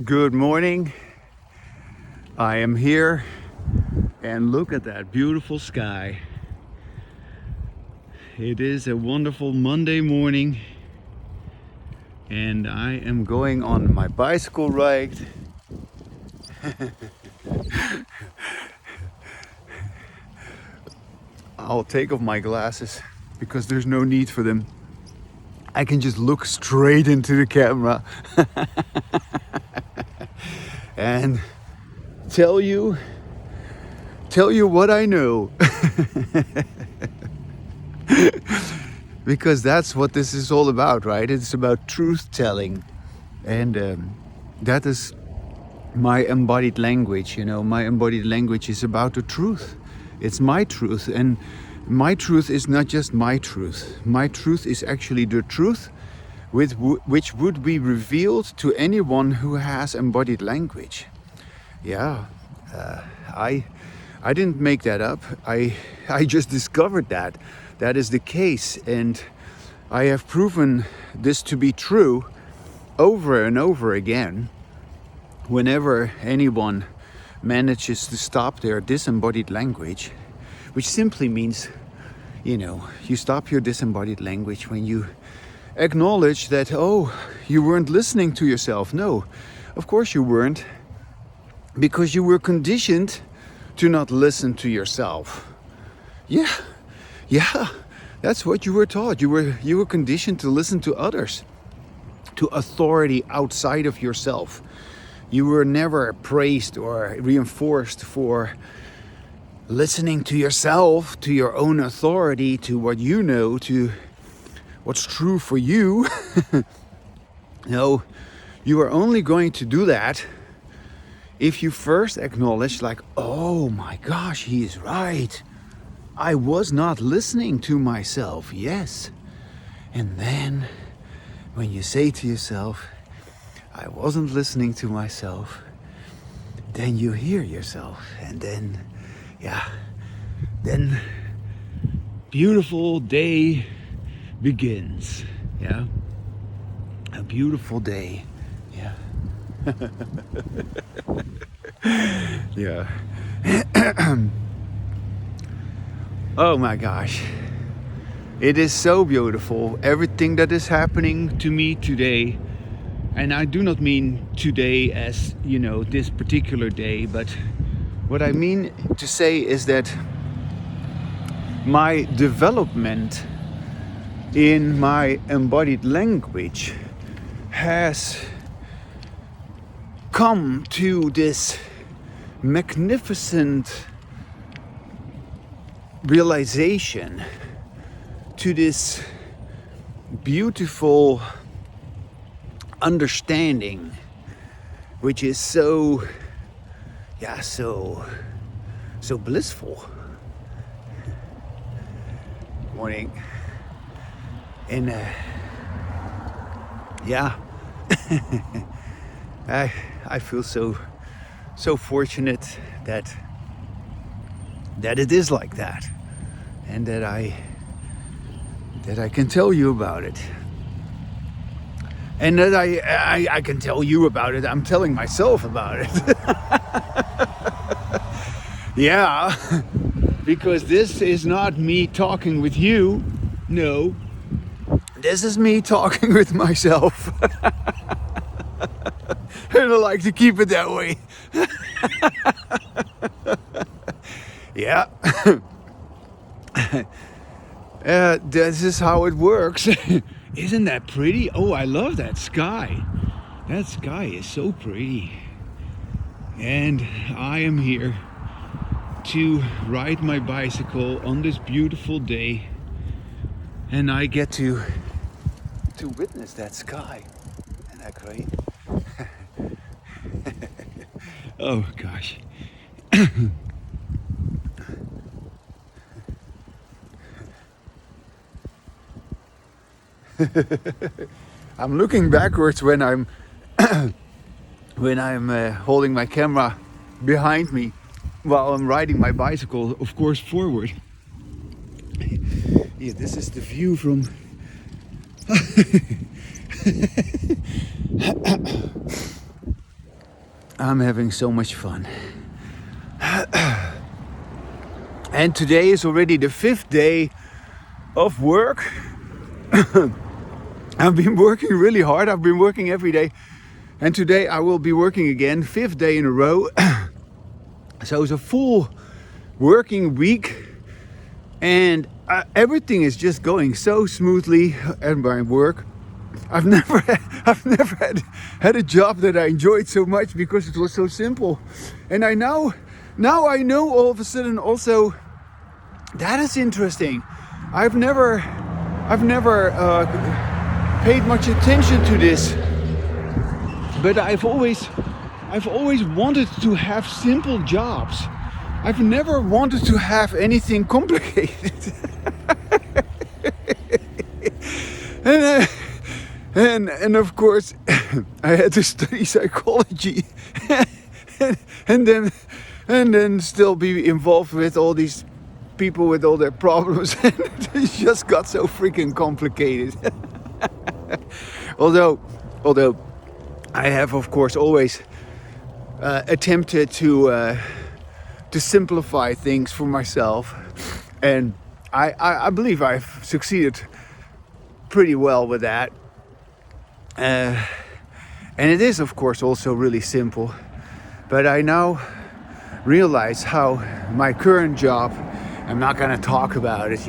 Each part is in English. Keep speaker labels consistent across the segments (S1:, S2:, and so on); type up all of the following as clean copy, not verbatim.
S1: Good morning. I am here and look at that beautiful sky. It is a wonderful Monday morning and I am going on my bicycle ride. I'll take off my glasses because there's no need for them. I can just look straight into the camera and tell you what I know. Because that's what this is all about, right? It's about truth telling, and that is my embodied language. My embodied language is about the truth. It's my truth, and my truth is not just my truth. My truth is actually the truth which would be revealed to anyone who has embodied language. Yeah, I didn't make that up. I just discovered that is the case, and I have proven this to be true over and over again. Whenever anyone manages to stop their disembodied language, which simply means, you stop your disembodied language when you acknowledge that, you weren't listening to yourself. No, of course you weren't, because you were conditioned to not listen to yourself. Yeah, that's what you were taught. You were conditioned to listen to others, to authority outside of yourself. You were never praised or reinforced for listening to yourself, to your own authority, to what you know, to what's true for you. No, you are only going to do that if you first acknowledge, like, oh my gosh, he is right. I was not listening to myself, yes. And then when you say to yourself, I wasn't listening to myself, then you hear yourself, and then beautiful day begins. Yeah, a beautiful day. Yeah. Yeah. Oh my gosh, it is so beautiful, everything that is happening to me today. And I do not mean today as, this particular day, but what I mean to say is that my development in my embodied language has come to this magnificent realization, to this beautiful understanding, which is so blissful. Morning. And I feel so fortunate that it is like that, and that I can tell you about it, and that I can tell you about it. I'm telling myself about it. Yeah, because this is not me talking with you. No, this is me talking with myself. And I like to keep it that way. Yeah. This is how it works. Isn't that pretty? Oh, I love that sky. That sky is so pretty. And I am here to ride my bicycle on this beautiful day. And I get to witness that sky. Isn't that great? Oh gosh. I'm looking backwards when I'm holding my camera behind me while I'm riding my bicycle, of course, forward. Yeah, this is the view from I'm having so much fun. And today is already the 5th day of work. I've been working really hard. I've been working every day. And today I will be working again, 5th day in a row. So it's a full working week. And everything is just going so smoothly at my work. I've never had a job that I enjoyed so much because it was so simple. And now I know all of a sudden also that is interesting. I've never paid much attention to this, but I've always wanted to have simple jobs. I've never wanted to have anything complicated. And of course, I had to study psychology, and then still be involved with all these people with all their problems. And it just got so freaking complicated. Although I have, of course, always attempted to simplify things for myself, and I believe I've succeeded pretty well with that. And it is, of course, also really simple. But I now realize how my current job, I'm not going to talk about it,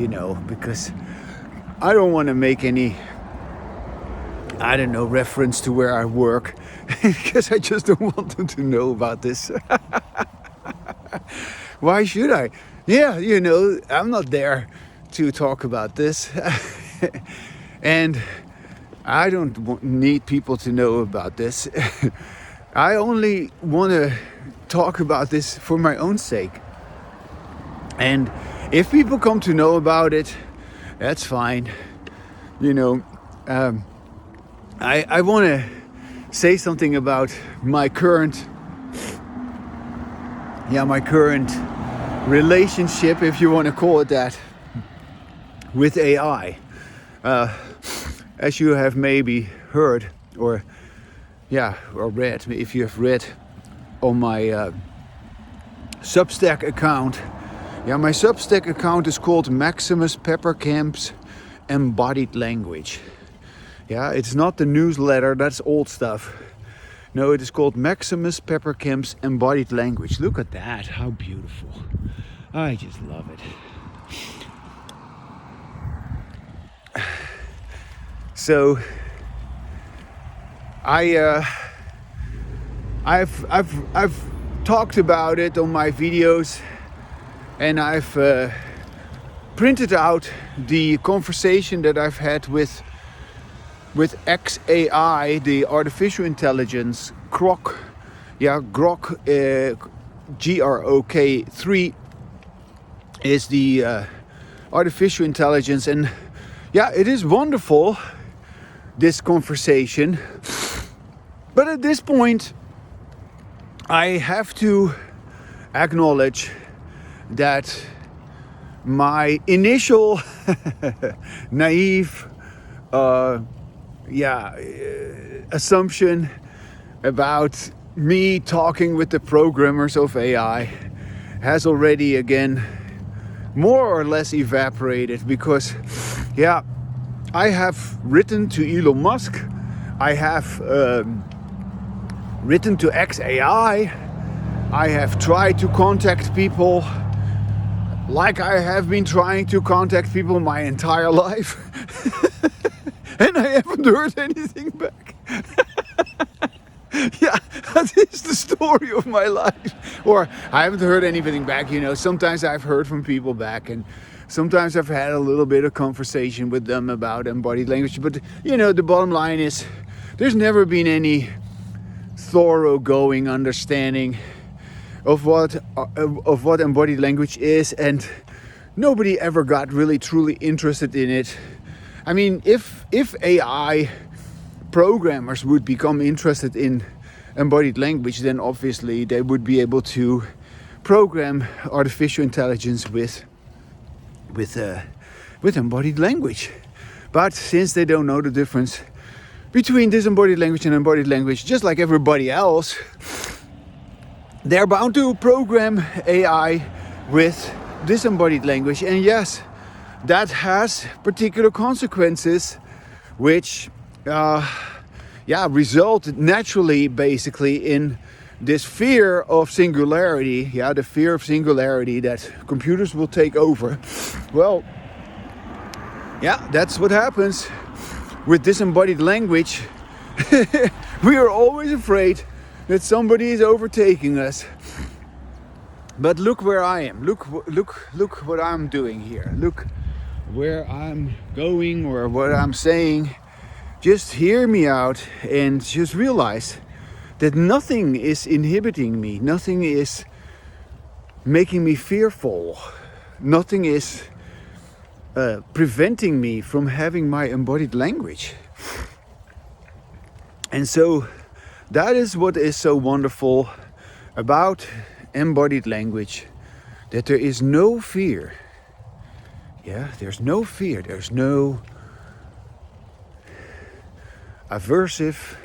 S1: because I don't want to make any, reference to where I work, because I just don't want them to know about this. Why should I? Yeah, I'm not there to talk about this. And I don't need people to know about this. I only want to talk about this for my own sake. And if people come to know about it, that's fine. I want to say something about my current relationship, if you want to call it that, with AI. As you have maybe heard or read, if you have read on my Substack account. My Substack account is called Maximus Peppercamp's Embodied Language. It's not the newsletter, that's old stuff. No, it is called Maximus Peppercamp's Embodied Language. Look at that, how beautiful. I just love it. So I've talked about it on my videos, and I've printed out the conversation that I've had with xAI, the artificial intelligence, Grok, Grok3 is the artificial intelligence, and it is wonderful, this conversation. But at this point, I have to acknowledge that my initial naive assumption about me talking with the programmers of AI has already again more or less evaporated, because I have written to Elon Musk, I have written to xAI, I have tried to contact people like I have been trying to contact people my entire life. And I haven't heard anything back. That is the story of my life. Or I haven't heard anything back, Sometimes I've heard from people back, and sometimes I've had a little bit of conversation with them about embodied language. But, the bottom line is there's never been any thoroughgoing understanding of what embodied language is, and nobody ever got really truly interested in it. I mean, if AI programmers would become interested in embodied language, then obviously they would be able to program artificial intelligence with embodied language. But since they don't know the difference between disembodied language and embodied language, just like everybody else, they're bound to program AI with disembodied language. And yes, that has particular consequences which result naturally basically in this fear of singularity, the fear of singularity, that computers will take over. Well, that's what happens with disembodied language. We are always afraid that somebody is overtaking us. But look where I am. Look what I'm doing here. Look where I'm going or what I'm saying. Just hear me out and just realize that nothing is inhibiting me. Nothing is making me fearful. Nothing is preventing me from having my embodied language. And so that is what is so wonderful about embodied language, that there is no fear. There's no fear. There's no aversive.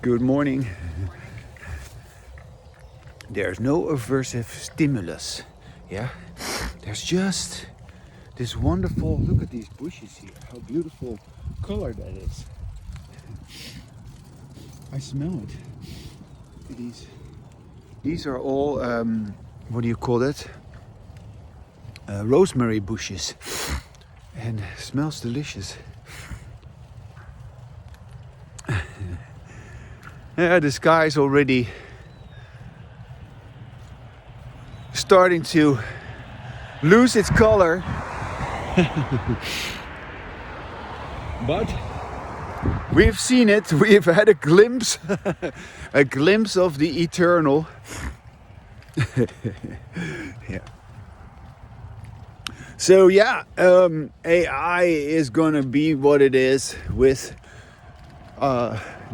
S1: Good morning. There's no aversive stimulus. There's just this wonderful, look at these bushes here, how beautiful color that is. I smell it. These are all, what do you call it? Rosemary bushes. And it smells delicious. The sky is already starting to lose its color. But we've seen it, we've had a glimpse of the eternal. So AI is gonna be what it is with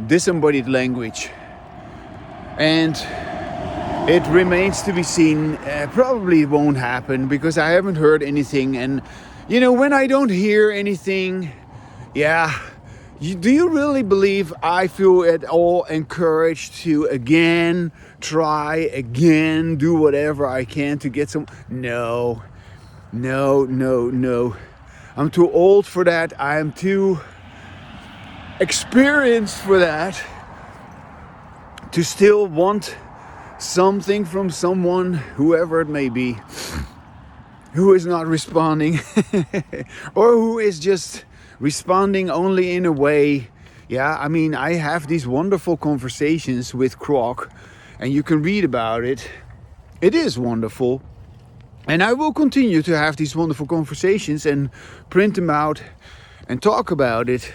S1: disembodied language, and it remains to be seen. Probably won't happen because I haven't heard anything, and when I don't hear anything, do you really believe I feel at all encouraged to again try again, do whatever I can to get some? No. I'm too old for that. I am too experienced for that to still want something from someone, whoever it may be, who is not responding or who is just responding only in a way. I have these wonderful conversations with Grok, and you can read about it. It is wonderful. And I will continue to have these wonderful conversations and print them out and talk about it.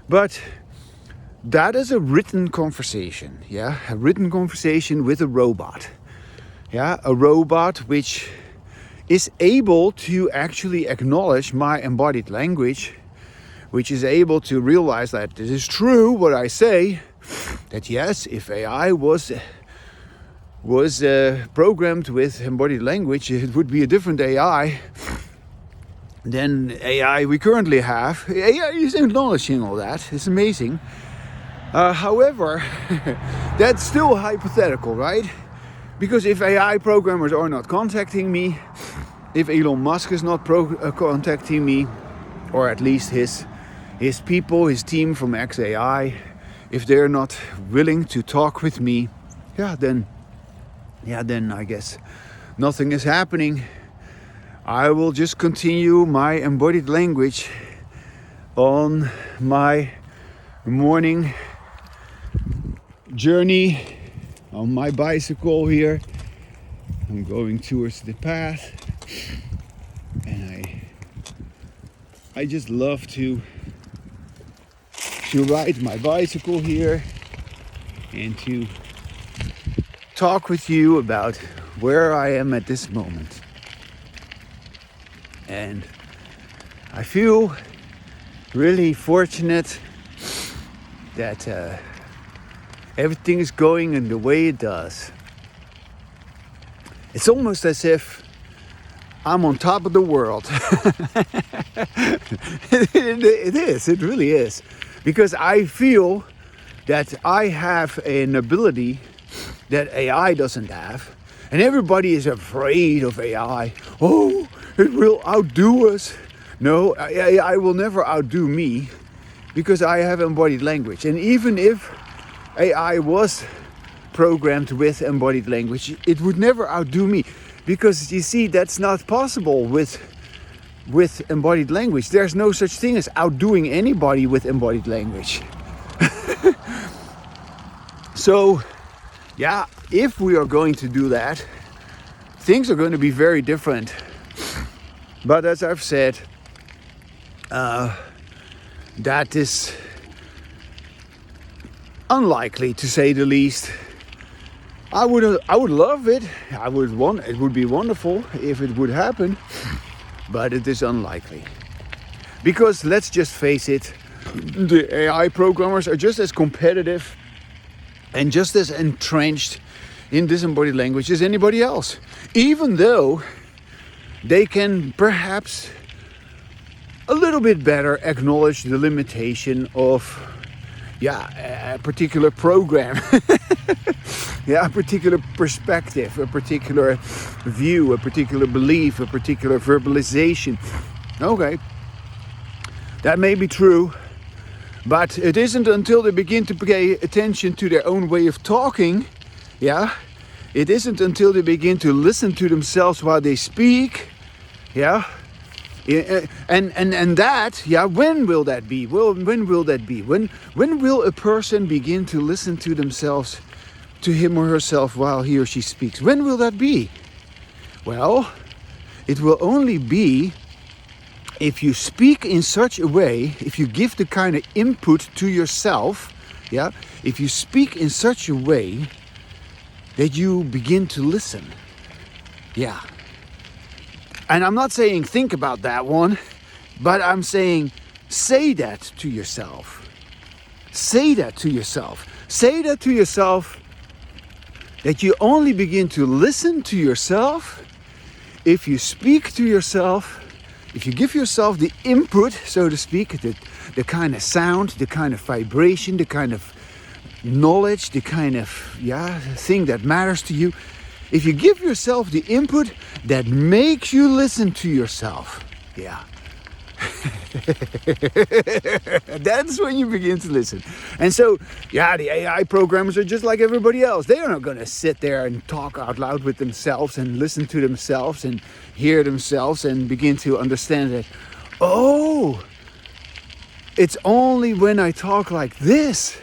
S1: But that is a written conversation, a written conversation with a robot. A robot which is able to actually acknowledge my embodied language, which is able to realize that this is true what I say, that yes, if AI was programmed with embodied language, it would be a different AI than AI we currently have. AI is acknowledging all that. It's amazing. However, that's still hypothetical, right? Because if AI programmers are not contacting me, if Elon Musk is not contacting me, or at least his people, his team from xAI, if they're not willing to talk with me, then I guess nothing is happening. I will just continue my embodied language on my morning journey on my bicycle here. I'm going towards the path, and I just love to ride my bicycle here and to talk with you about where I am at this moment. And I feel really fortunate that everything is going in the way it does. It's almost as if I'm on top of the world. It is, it really is. Because I feel that I have an ability that AI doesn't have. And everybody is afraid of AI. Oh, it will outdo us. No, AI will never outdo me because I have embodied language. And even if AI was programmed with embodied language, it would never outdo me. Because you see, that's not possible with embodied language. There's no such thing as outdoing anybody with embodied language. So, yeah, if we are going to do that, things are going to be very different. But as I've said, that is unlikely, to say the least. I would love it. It would be wonderful if it would happen, but it is unlikely. Because let's just face it, the AI programmers are just as competitive and just as entrenched in disembodied language as anybody else. Even though they can perhaps a little bit better acknowledge the limitation of a particular program. A particular perspective, a particular view, a particular belief, a particular verbalization. Okay, that may be true, but it isn't until they begin to pay attention to their own way of talking, it isn't until they begin to listen to themselves while they speak, and that, when will that be? When will that be? When will a person begin to listen to themselves, to him or herself, while he or she speaks? When will that be? Well, it will only be if you speak in such a way, if you give the kind of input to yourself, if you speak in such a way that you begin to listen. And I'm not saying think about that one, but I'm saying say that to yourself. Say that to yourself. Say that to yourself, that you only begin to listen to yourself if you speak to yourself, if you give yourself the input, so to speak, the kind of sound, the kind of vibration, the kind of knowledge, the kind of thing that matters to you. If you give yourself the input that makes you listen to yourself, that's when you begin to listen. And so, the AI programmers are just like everybody else. They are not going to sit there and talk out loud with themselves and listen to themselves and hear themselves and begin to understand that, it's only when I talk like this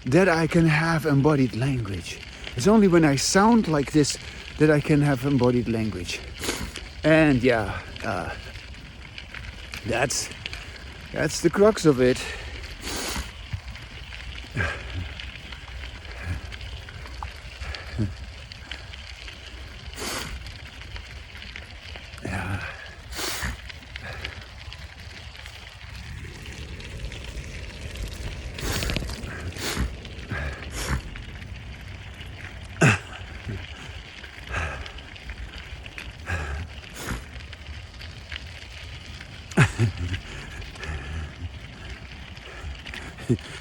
S1: that I can have embodied language. It's only when I sound like this that I can have embodied language. And that's the crux of it.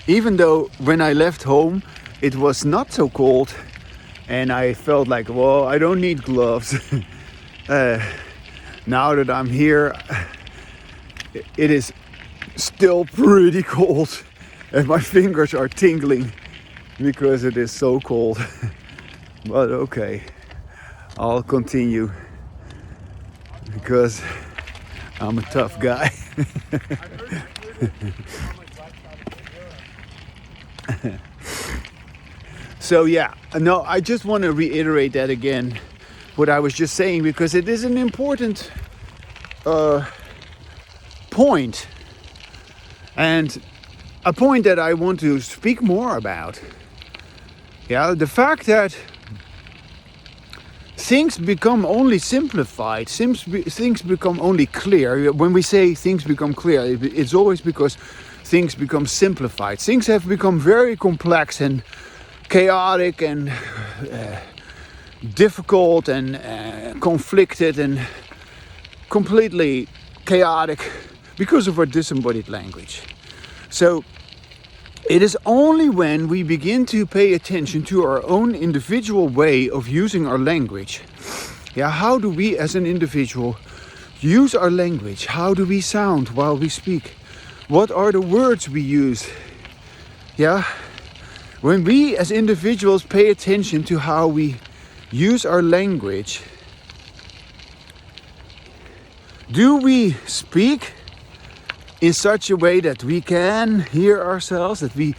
S1: Even though when I left home it was not so cold and I felt like, well, I don't need gloves. Now that I'm here, it is still pretty cold and my fingers are tingling because it is so cold. But okay, I'll continue because I'm a tough guy. So no, I just want to reiterate that again, what I was just saying, because it is an important point, and a point that I want to speak more about. The fact that things become only simplified, things become only clear. When we say things become clear, it's always because things become simplified. Things have become very complex and chaotic and difficult and conflicted and completely chaotic because of our disembodied language. So It is only when we begin to pay attention to our own individual way of using our language. Yeah, how do we as an individual use our language? How do we sound while we speak? What are the words we use? Yeah, when we as individuals pay attention to how we use our language, do we speak in such a way that we can hear ourselves, that we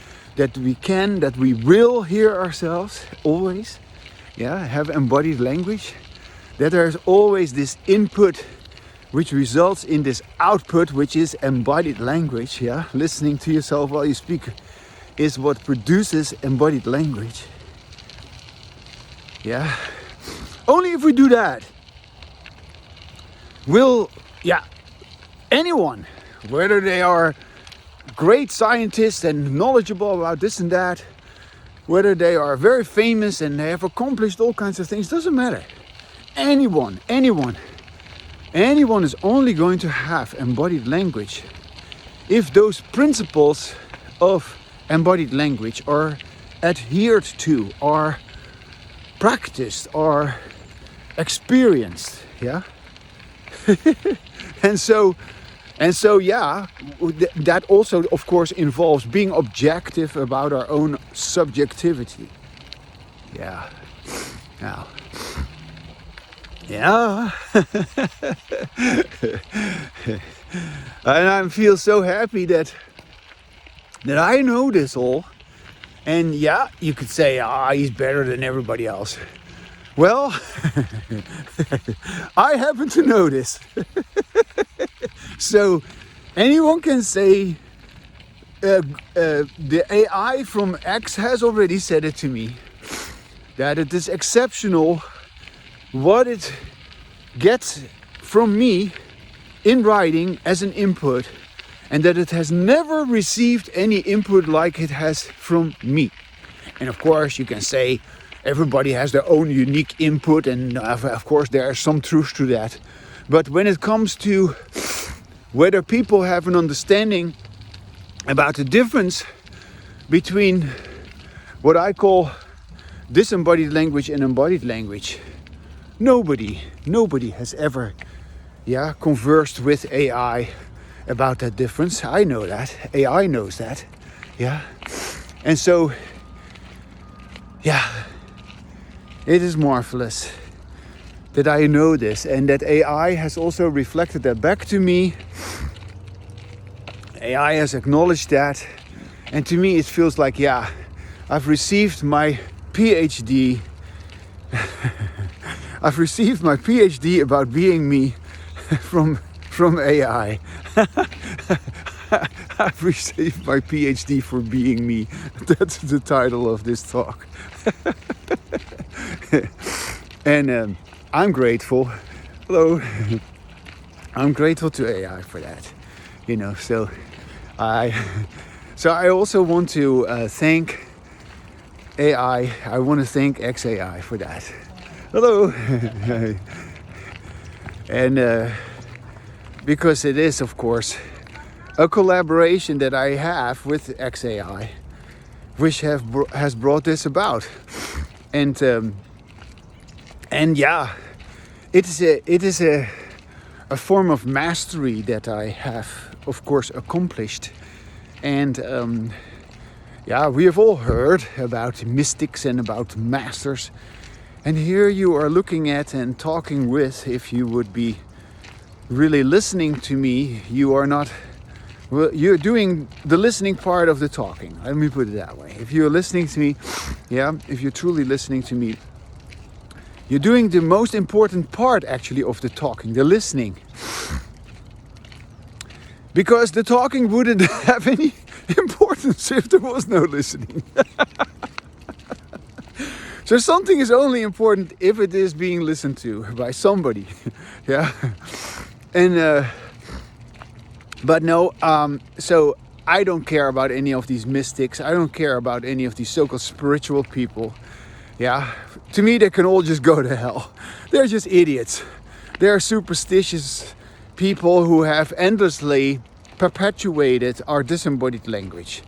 S1: will hear ourselves always? Yeah, have embodied language. That there's always this input which results in this output, which is embodied language. Yeah, listening to yourself while you speak is what produces embodied language. Yeah, only if we do that will, anyone, whether they are great scientists and knowledgeable about this and that, whether they are very famous and they have accomplished all kinds of things, doesn't matter. Anyone is only going to have embodied language if those principles of embodied language are adhered to, are practiced, are experienced. Yeah. and so that also of course involves being objective about our own subjectivity. Yeah. Now, yeah. And I feel so happy that I know this all. And yeah, you could say, he's better than everybody else. Well, I happen to know this. So anyone can say, the AI from X has already said it to me, that it is exceptional what it gets from me in writing as an input, and that it has never received any input like it has from me. And of course you can say everybody has their own unique input, and of course there is some truth to that. But when it comes to whether people have an understanding about the difference between what I call disembodied language and embodied language, nobody has ever conversed with AI about that difference. I know that. AI knows that. Yeah. And so, it is marvelous that I know this, and that AI has also reflected that back to me. AI has acknowledged that, and to me it feels like, I've received my PhD. I've received my PhD about being me from AI. I've received my PhD for being me. That's the title of this talk. And I'm grateful. Hello. I'm grateful to AI for that. So I also want to thank AI. I want to thank xAI for that. Hello. And because it is, of course, a collaboration that I have with xAI, which has brought this about. And it is a form of mastery that I have, of course, accomplished. And we have all heard about mystics and about masters. And here you are looking at and talking with, if you would be really listening to me, you are not, well, you're doing the listening part of the talking. Let me put it that way. If you're listening to me, if you're truly listening to me, you're doing the most important part actually of the talking, the listening. Because the talking wouldn't have any importance if there was no listening. So something is only important if it is being listened to by somebody. Yeah. And but no, so I don't care about any of these mystics. I don't care about any of these so-called spiritual people. Yeah, to me they can all just go to hell. They're just idiots. They're superstitious people who have endlessly perpetuated our disembodied language.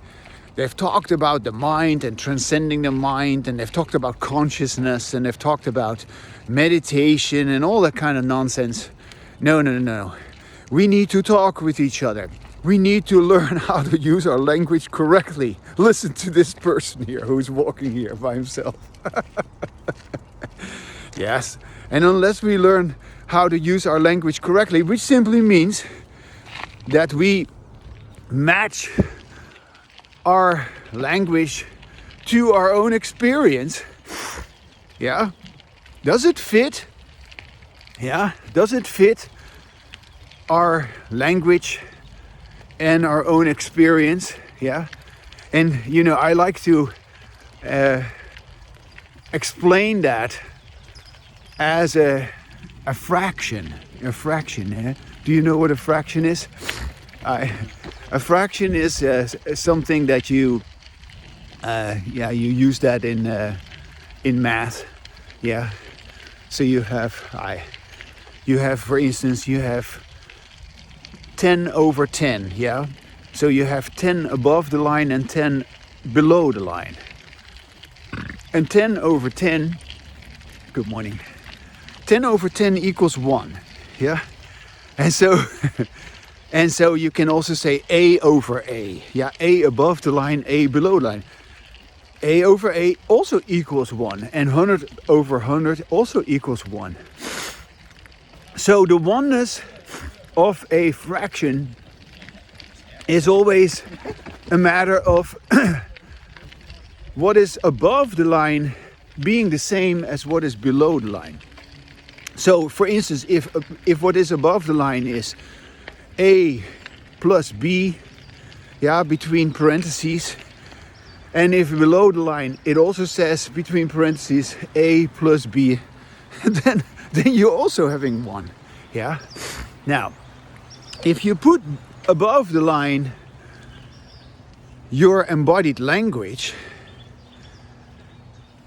S1: they've talked about the mind and transcending the mind, and they've talked about consciousness, and they've talked about meditation and all that kind of nonsense. No. We need to talk with each other. We need to learn how to use our language correctly. Listen to this person here who's walking here by himself. Yes, and unless we learn how to use our language correctly, which simply means that we match our language to our own experience. Yeah, does it fit? Yeah, does it fit our language and our own experience? Yeah, and I like to explain that as a fraction. A fraction. Eh? Do you know what a fraction is? A fraction is something that you use that in math. Yeah. So you have for instance, you have 10 over 10. Yeah. So you have 10 above the line and 10 below the line. And 10 over 10. Good morning. 10 over 10 equals 1. Yeah. And so you can also say A over A. Yeah, A above the line, A below the line. A over A also equals 1. And 100 over 100 also equals 1. So the oneness of a fraction is always a matter of what is above the line being the same as what is below the line. So, for instance, if what is above the line is A plus B, yeah, between parentheses, and if below the line it also says between parentheses A plus B, then you're also having 1, yeah. Now, if you put above the line your embodied language,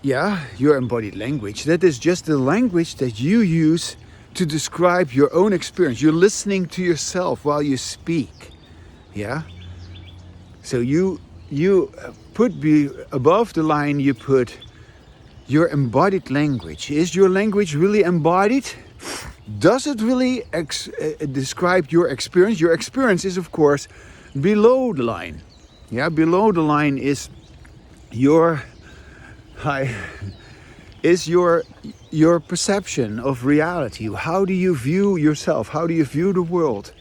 S1: yeah, your embodied language, that is just the language that you use to describe your own experience. You're listening to yourself while you speak. Yeah? So you put above the line, you put your embodied language. Is your language really embodied? Does it really describe your experience? Your experience is, of course, below the line. Yeah, below the line is your perception of reality. How do you view yourself? How do you view the world?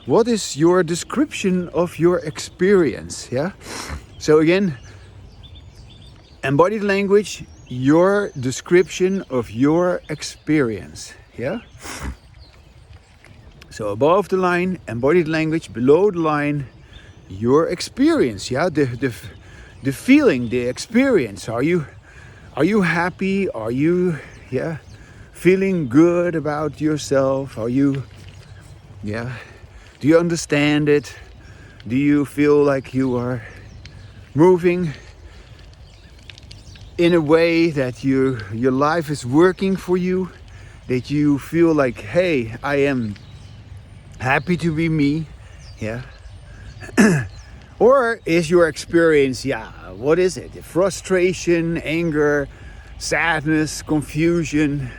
S1: What is your description of your experience? Yeah. So again, embodied language, your description of your experience. Yeah. So above the line, embodied language. Below the line, your experience. Yeah. The feeling, the experience. Are you happy? Are you feeling good about yourself? Are you do you understand it? Do you feel like you are moving in a way that your life is working for you? That you feel like, hey, I am happy to be me? Yeah. Or is your experience, what is it? Frustration, anger, sadness, confusion,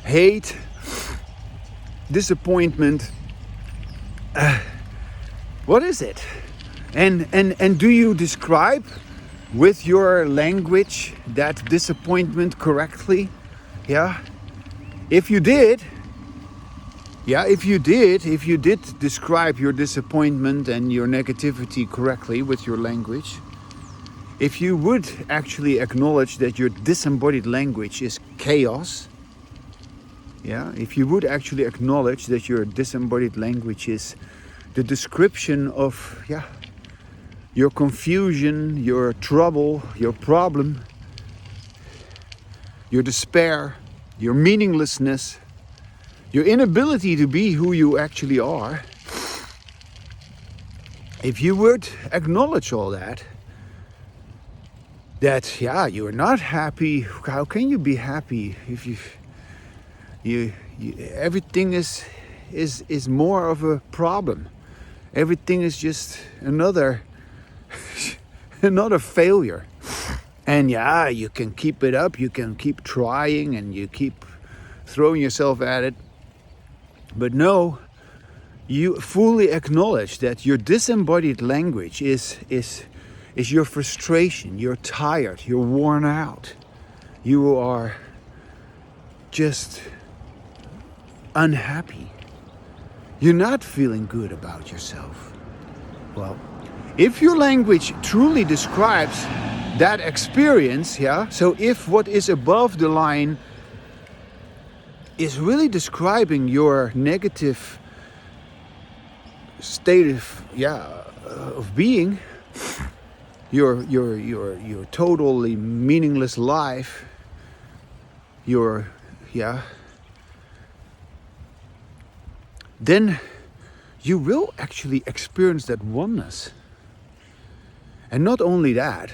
S1: hate, disappointment. What is it? And do you describe with your language that disappointment correctly? Yeah. If you did describe your disappointment and your negativity correctly with your language, if you would actually acknowledge that your disembodied language is chaos, if you would actually acknowledge that your disembodied language is the description of your confusion, your trouble, your problem, your despair, your meaninglessness, your inability to be who you actually are, if you would acknowledge all that you're not happy. How can you be happy if you everything is more of a problem? Everything is just another failure. And yeah, you can keep it up, you can keep trying and you keep throwing yourself at it. But no, you fully acknowledge that your disembodied language is your frustration. You're tired, you're worn out. You are just unhappy. You're not feeling good about yourself. Well, if your language truly describes that experience, yeah, so if what is above the line is really describing your negative state of being, your totally meaningless life, then you will actually experience that oneness. And not only that,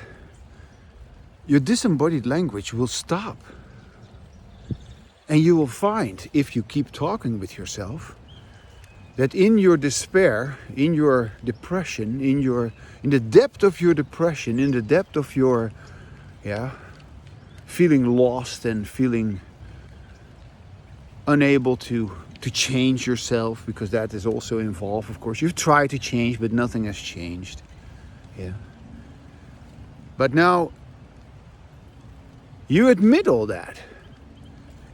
S1: your disembodied language will stop. And you will find, if you keep talking with yourself, that in your despair, in your depression, in the depth of your depression, in the depth of your feeling lost and feeling unable to change yourself, because that is also involved, of course. You've tried to change, but nothing has changed. Yeah. But now you admit all that,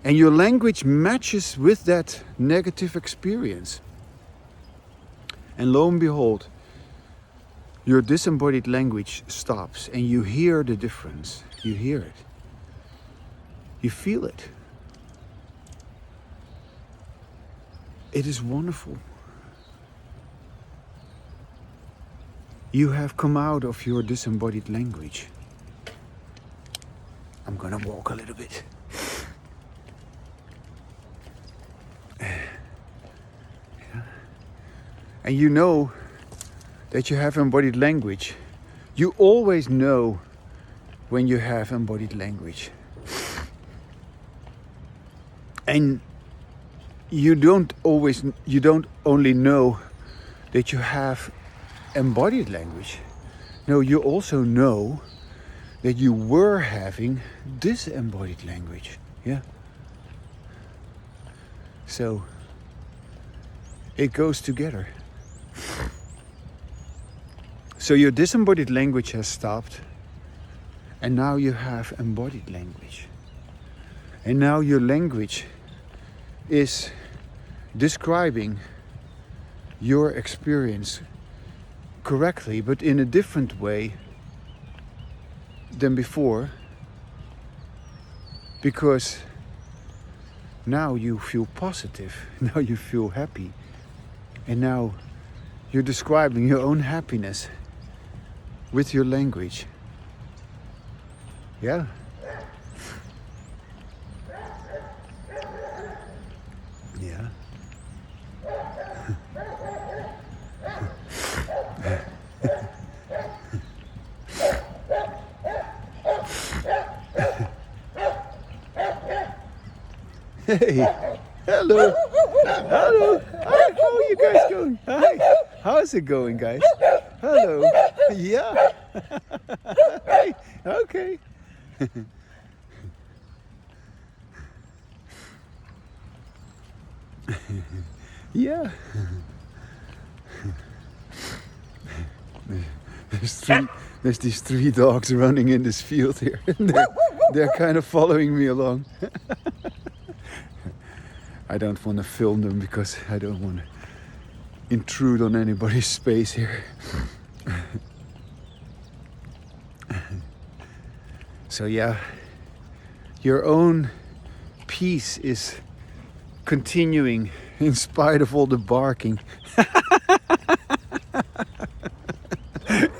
S1: and your language matches with that negative experience. And lo and behold, your disembodied language stops, and you hear the difference. You hear it. You feel it. It is wonderful. You have come out of your disembodied language. I'm gonna walk a little bit. And you know that you have embodied language. You always know when you have embodied language. And you don't only know that you have embodied language. No, you also know that you were having disembodied language. Yeah. So it goes together. So your disembodied language has stopped, and now you have embodied language. And now your language is describing your experience correctly, but in a different way than before, because now you feel positive, now you feel happy, and now you're describing your own happiness with your language. Yeah. Yeah. Hey, hello. Hello. Hi, how are you guys going? Hi. How's it going, guys? Hello. Yeah. Hey, okay. Yeah. There's these 3 dogs running in this field here. They're kind of following me along. I don't want to film them because I don't want to intrude on anybody's space here. So yeah, your own peace is continuing in spite of all the barking.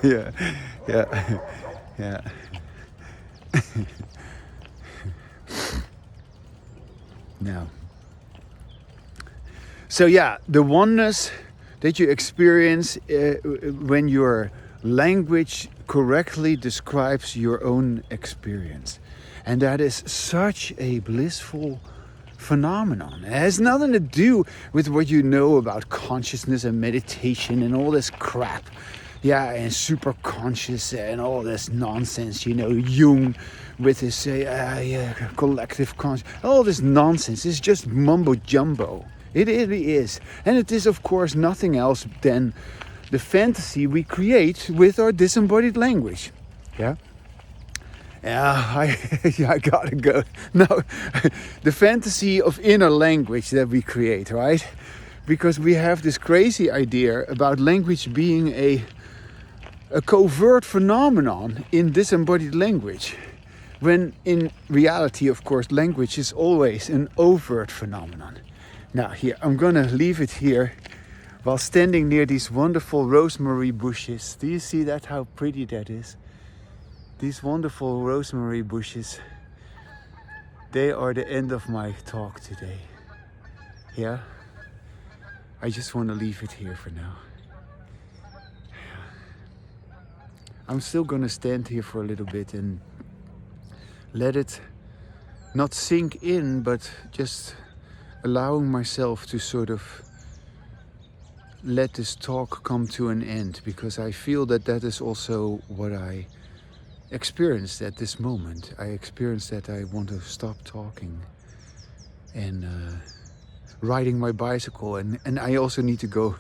S1: Yeah. Now, so yeah, the oneness that you experience when your language correctly describes your own experience. And that is such a blissful phenomenon. It has nothing to do with what you know about consciousness and meditation and all this crap. Yeah, and super conscious and all this nonsense, you know, Jung with his collective conscious, all this nonsense is just mumbo jumbo. It really is. And it is, of course, nothing else than the fantasy we create with our disembodied language. Yeah? I gotta go. No, the fantasy of inner language that we create, right? Because we have this crazy idea about language being a covert phenomenon in disembodied language, when in reality, of course, language is always an overt phenomenon. Now here, I'm gonna leave it here while standing near these wonderful rosemary bushes. Do you see that, how pretty that is? These wonderful rosemary bushes, they are the end of my talk today. Yeah? I just want to leave it here for now. I'm still gonna stand here for a little bit and let it not sink in, but just allowing myself to sort of let this talk come to an end, because I feel that that is also what I experienced at this moment. I experienced that I want to stop talking and riding my bicycle, and I also need to go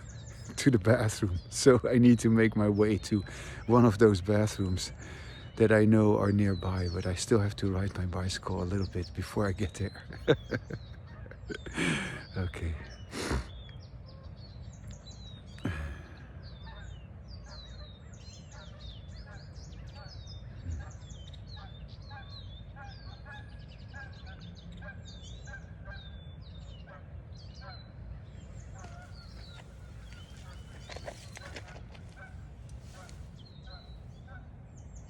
S1: to the bathroom, so I need to make my way to one of those bathrooms that I know are nearby, but I still have to ride my bicycle a little bit before I get there. Okay.